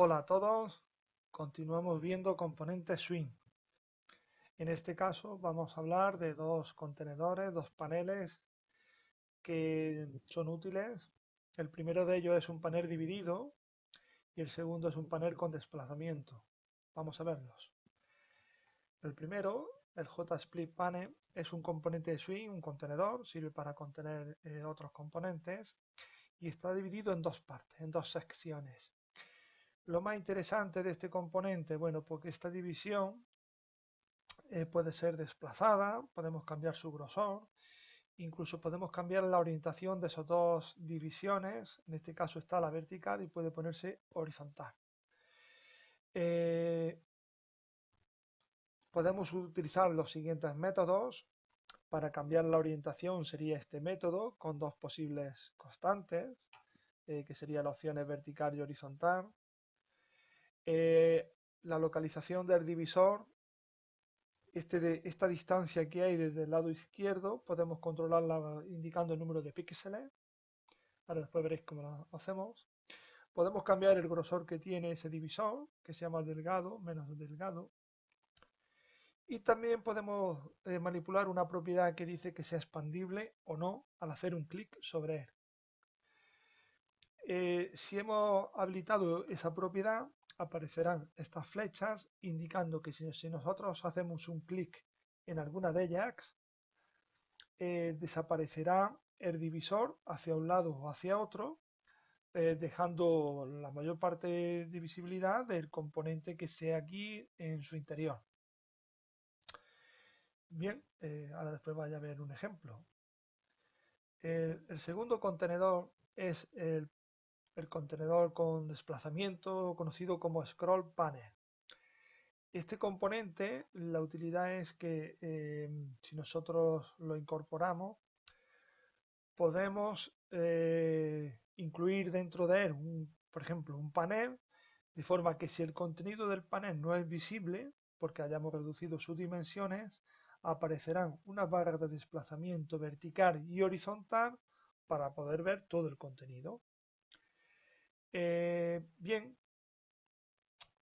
Hola a todos, continuamos viendo componentes Swing. En este caso vamos a hablar de dos contenedores, dos paneles que son útiles. El primero de ellos es un panel dividido y el segundo es un panel con desplazamiento. Vamos a verlos. El primero, el J-Split Panel, es un componente de Swing, un contenedor, sirve para contener otros componentes y está dividido en dos partes, en dos secciones. Lo más interesante de este componente, bueno, porque esta división puede ser desplazada, podemos cambiar su grosor, incluso podemos cambiar la orientación de esas dos divisiones, en este caso está la vertical y puede ponerse horizontal. Podemos utilizar los siguientes métodos. Para cambiar la orientación sería este método con dos posibles constantes, que serían las opciones vertical y horizontal. La localización del divisor, esta distancia que hay desde el lado izquierdo, podemos controlarla indicando el número de píxeles. Ahora después veréis cómo lo hacemos. Podemos cambiar el grosor que tiene ese divisor, que sea más delgado, menos delgado. Y también podemos manipular una propiedad que dice que sea expandible o no al hacer un clic sobre él. Si hemos habilitado esa propiedad, aparecerán estas flechas indicando que si nosotros hacemos un clic en alguna de ellas, desaparecerá el divisor hacia un lado o hacia otro, dejando la mayor parte de visibilidad del componente que sea aquí en su interior. Bien, ahora después vaya a ver un ejemplo. El segundo contenedor es el contenedor con desplazamiento conocido como Scroll Panel. Este componente, la utilidad es que si nosotros lo incorporamos, podemos incluir dentro de él, por ejemplo, un panel, de forma que si el contenido del panel no es visible, porque hayamos reducido sus dimensiones, aparecerán unas barras de desplazamiento vertical y horizontal para poder ver todo el contenido. Bien,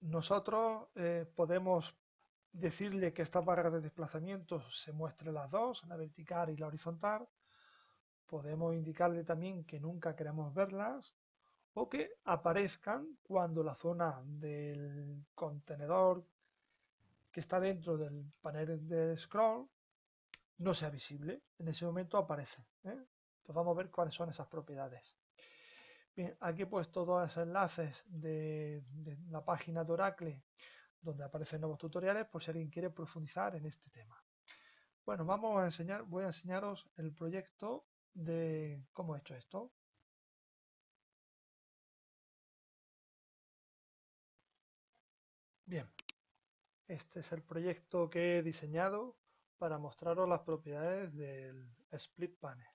nosotros podemos decirle que estas barras de desplazamiento se muestren las dos, la vertical y la horizontal. Podemos indicarle también que nunca queremos verlas o que aparezcan cuando la zona del contenedor que está dentro del panel de scroll no sea visible. En ese momento aparece. Pues vamos a ver cuáles son esas propiedades. Bien, aquí he puesto dos enlaces de la página de Oracle donde aparecen nuevos tutoriales por si alguien quiere profundizar en este tema. Bueno, voy a enseñaros el proyecto de cómo he hecho esto. Bien, este es el proyecto que he diseñado para mostraros las propiedades del Split Panel.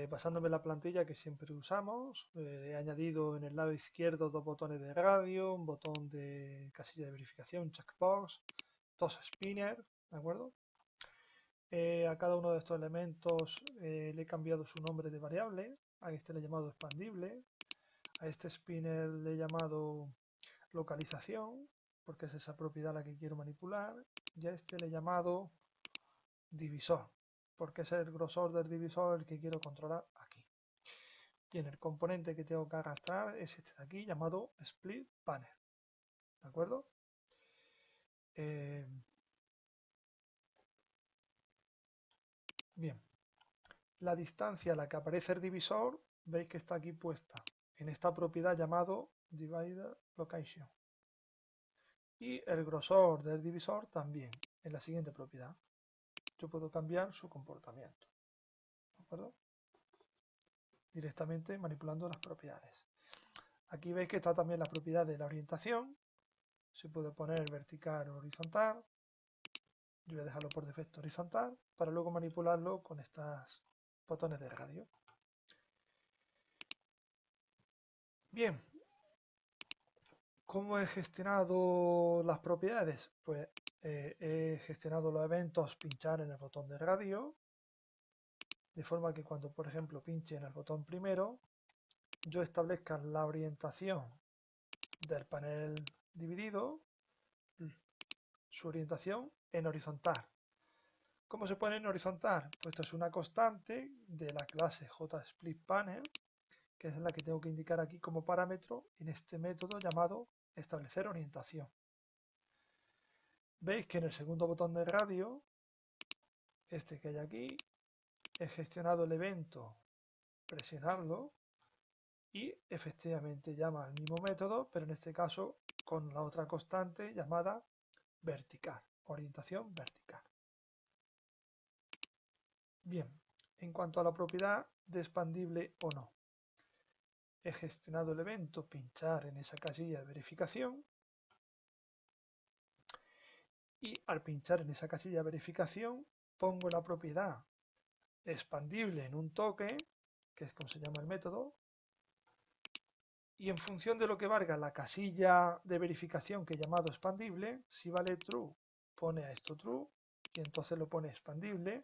Basándome en la plantilla que siempre usamos, he añadido en el lado izquierdo dos botones de radio, un botón de casilla de verificación, checkbox, dos spinners, ¿de acuerdo? A cada uno de estos elementos le he cambiado su nombre de variable, a este le he llamado expandible, a este spinner le he llamado localización, porque es esa propiedad la que quiero manipular, y a este le he llamado divisor, porque es el grosor del divisor el que quiero controlar aquí. Bien, el componente que tengo que arrastrar es este de aquí, llamado Split Panel, ¿de acuerdo? Bien, la distancia a la que aparece el divisor, veis que está aquí puesta en esta propiedad llamado Divider Location. Y el grosor del divisor también, en la siguiente propiedad. Yo puedo cambiar su comportamiento, ¿de acuerdo? Directamente manipulando las propiedades. Aquí veis que está también la propiedad de la orientación. Se puede poner vertical o horizontal. Yo voy a dejarlo por defecto horizontal para luego manipularlo con estos botones de radio. Bien, ¿cómo he gestionado las propiedades? Pues he gestionado los eventos pinchar en el botón de radio, de forma que cuando, por ejemplo, pinche en el botón primero, yo establezca la orientación del panel dividido su orientación en horizontal. ¿Cómo se pone en horizontal? Pues esto es una constante de la clase JSplitPanel, que es la que tengo que indicar aquí como parámetro en este método llamado establecer orientación. Veis que en el segundo botón de radio, este que hay aquí, he gestionado el evento, presionarlo, y efectivamente llama al mismo método, pero en este caso con la otra constante llamada vertical, orientación vertical. Bien, en cuanto a la propiedad de expandible o no, he gestionado el evento, pinchar en esa casilla de verificación, y al pinchar en esa casilla de verificación pongo la propiedad expandible en un toque, que es como se llama el método, y en función de lo que valga la casilla de verificación que he llamado expandible, si vale true, pone a esto true, y entonces lo pone expandible.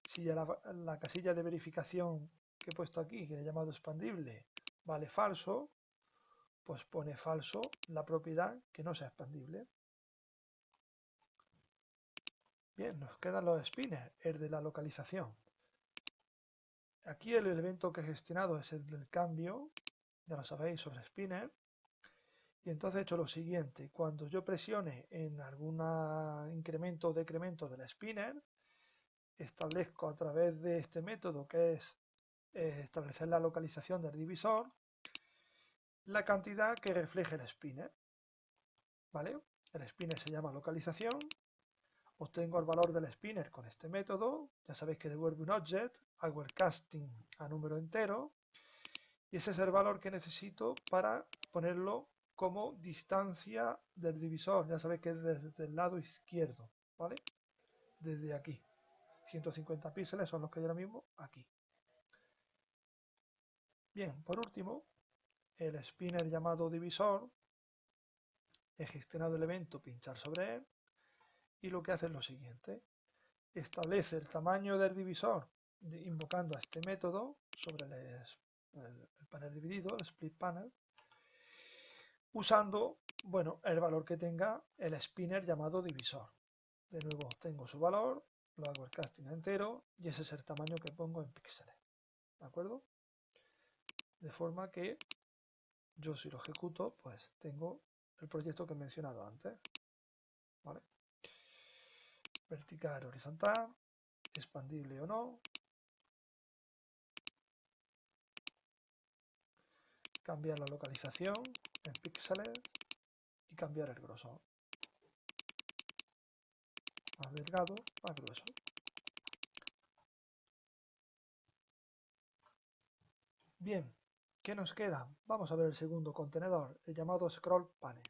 Si ya la casilla de verificación que he puesto aquí, que he llamado expandible, vale falso, pues pone falso la propiedad que no sea expandible. Bien, nos quedan los spinners, el de la localización. Aquí el elemento que he gestionado es el del cambio, ya lo sabéis, sobre spinner. Y entonces he hecho lo siguiente: cuando yo presione en algún incremento o decremento del spinner, establezco a través de este método, que es establecer la localización del divisor, la cantidad que refleje el spinner. ¿Vale? El spinner se llama localización. Obtengo el valor del spinner con este método. Ya sabéis que devuelve un object, hago el casting a número entero, y ese es el valor que necesito para ponerlo como distancia del divisor. Ya sabéis que es desde el lado izquierdo, ¿vale? Desde aquí. 150 píxeles son los que hay ahora mismo aquí. Bien, por último, el spinner llamado divisor, he gestionado el evento pinchar sobre él, y lo que hace es lo siguiente: establece el tamaño del divisor invocando a este método sobre el panel dividido, el split panel, usando, bueno, el valor que tenga el spinner llamado divisor. De nuevo tengo su valor, lo hago el casting entero, y ese es el tamaño que pongo en píxeles. ¿De acuerdo? De forma que yo, si lo ejecuto, pues tengo el proyecto que he mencionado antes. ¿Vale? Vertical, horizontal, expandible o no, cambiar la localización en píxeles y cambiar el grosor. Más delgado, más grueso. Bien, ¿qué nos queda? Vamos a ver el segundo contenedor, el llamado scroll panel.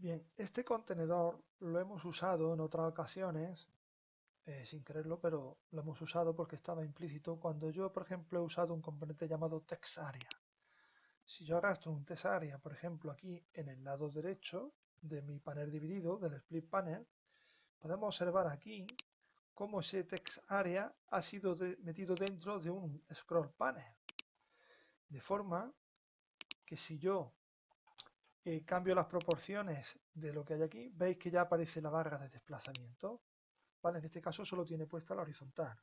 Bien, este contenedor lo hemos usado en otras ocasiones, sin quererlo, pero lo hemos usado porque estaba implícito cuando yo, por ejemplo, he usado un componente llamado TextArea. Si yo arrastro un TextArea, por ejemplo, aquí en el lado derecho de mi panel dividido, del split panel, podemos observar aquí cómo ese TextArea ha sido metido dentro de un scroll panel. De forma que si yo cambio las proporciones de lo que hay aquí, veis que ya aparece la barra de desplazamiento. ¿Vale? En este caso solo tiene puesta la horizontal.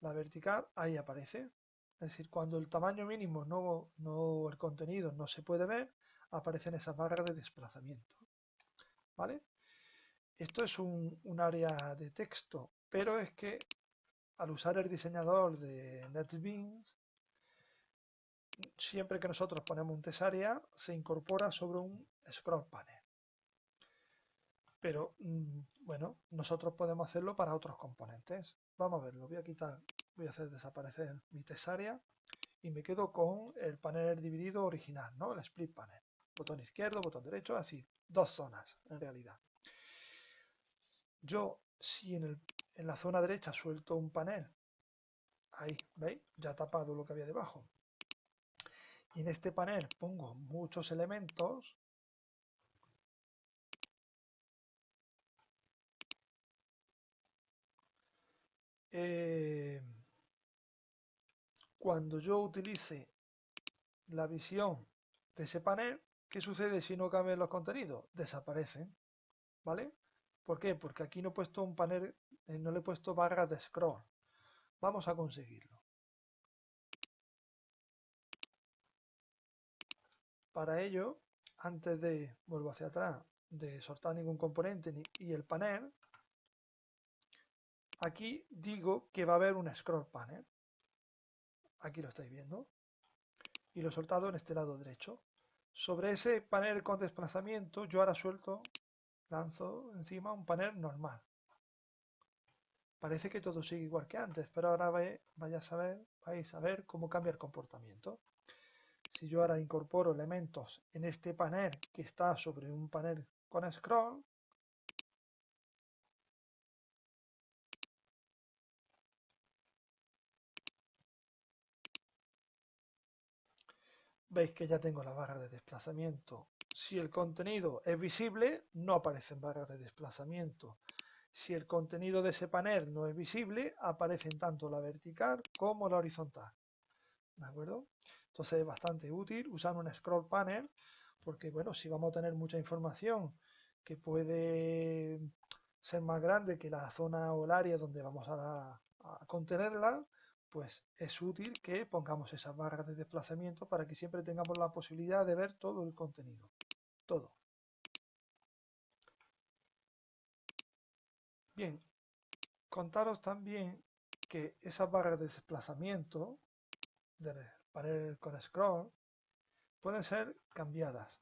La vertical ahí aparece. Es decir, cuando el tamaño mínimo el contenido no se puede ver, aparecen esas barras de desplazamiento. ¿Vale? Esto es un área de texto, pero es que al usar el diseñador de NetBeans, siempre que nosotros ponemos un TextArea, se incorpora sobre un scroll panel. Pero, bueno, nosotros podemos hacerlo para otros componentes. Vamos a verlo. Voy a hacer desaparecer mi TextArea y me quedo con el panel dividido original, ¿no? El split panel. Botón izquierdo, botón derecho, así. Dos zonas, en realidad. Yo, si en la zona derecha suelto un panel, ahí, ¿veis? Ya ha tapado lo que había debajo. Y en este panel pongo muchos elementos, cuando yo utilice la visión de ese panel, ¿qué sucede si no cambian los contenidos? Desaparecen, ¿vale? ¿Por qué? Porque aquí no he puesto un panel, no le he puesto barras de scroll. Vamos a conseguirlo. Para ello, antes de, vuelvo hacia atrás, de soltar ningún componente y el panel, aquí digo que va a haber un scroll panel. Aquí lo estáis viendo. Y lo he soltado en este lado derecho. Sobre ese panel con desplazamiento, yo ahora lanzo encima un panel normal. Parece que todo sigue igual que antes, pero ahora vais a ver cómo cambia el comportamiento. Si yo ahora incorporo elementos en este panel que está sobre un panel con scroll, veis que ya tengo la barra de desplazamiento. Si el contenido es visible, no aparecen barras de desplazamiento. Si el contenido de ese panel no es visible, aparecen tanto la vertical como la horizontal. ¿De acuerdo? Entonces es bastante útil usar un scroll panel porque, bueno, si vamos a tener mucha información que puede ser más grande que la zona o el área donde vamos a contenerla, pues es útil que pongamos esas barras de desplazamiento para que siempre tengamos la posibilidad de ver todo el contenido. Todo. Bien, contaros también que esas barras de desplazamiento del panel con scroll pueden ser cambiadas.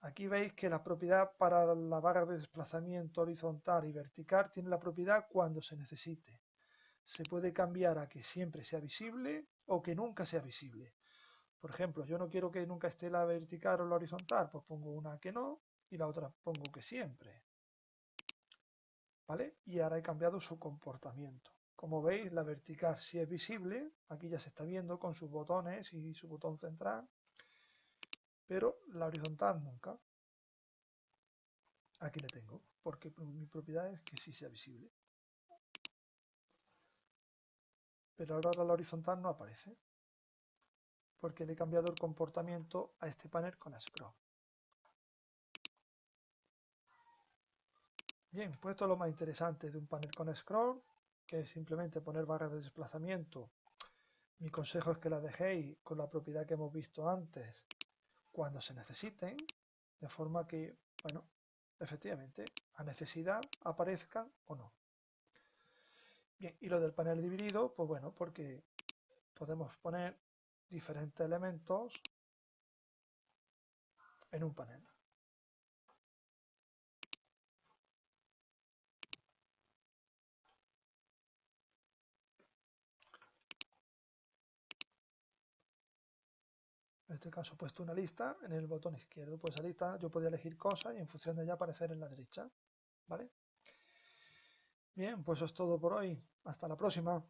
Aquí veis que la propiedad para la barra de desplazamiento horizontal y vertical tiene la propiedad cuando se necesite. Se puede cambiar a que siempre sea visible o que nunca sea visible. Por ejemplo, yo no quiero que nunca esté la vertical o la horizontal, pues pongo una que no y la otra pongo que siempre. ¿Vale? Y ahora he cambiado su comportamiento. Como veis, la vertical sí es visible, aquí ya se está viendo con sus botones y su botón central, pero la horizontal nunca. Aquí le tengo, porque mi propiedad es que sí sea visible. Pero ahora la horizontal no aparece, porque le he cambiado el comportamiento a este panel con scroll. Bien, pues esto es lo más interesante de un panel con scroll, que es simplemente poner barras de desplazamiento. Mi consejo es que la dejéis con la propiedad que hemos visto antes cuando se necesiten, de forma que, bueno, efectivamente, a necesidad aparezcan o no. Bien, y lo del panel dividido, pues bueno, porque podemos poner diferentes elementos en un panel. En este caso he puesto una lista en el botón izquierdo. Pues esa lista yo podía elegir cosas y en función de ella aparecer en la derecha. ¿Vale? Bien, pues eso es todo por hoy. Hasta la próxima.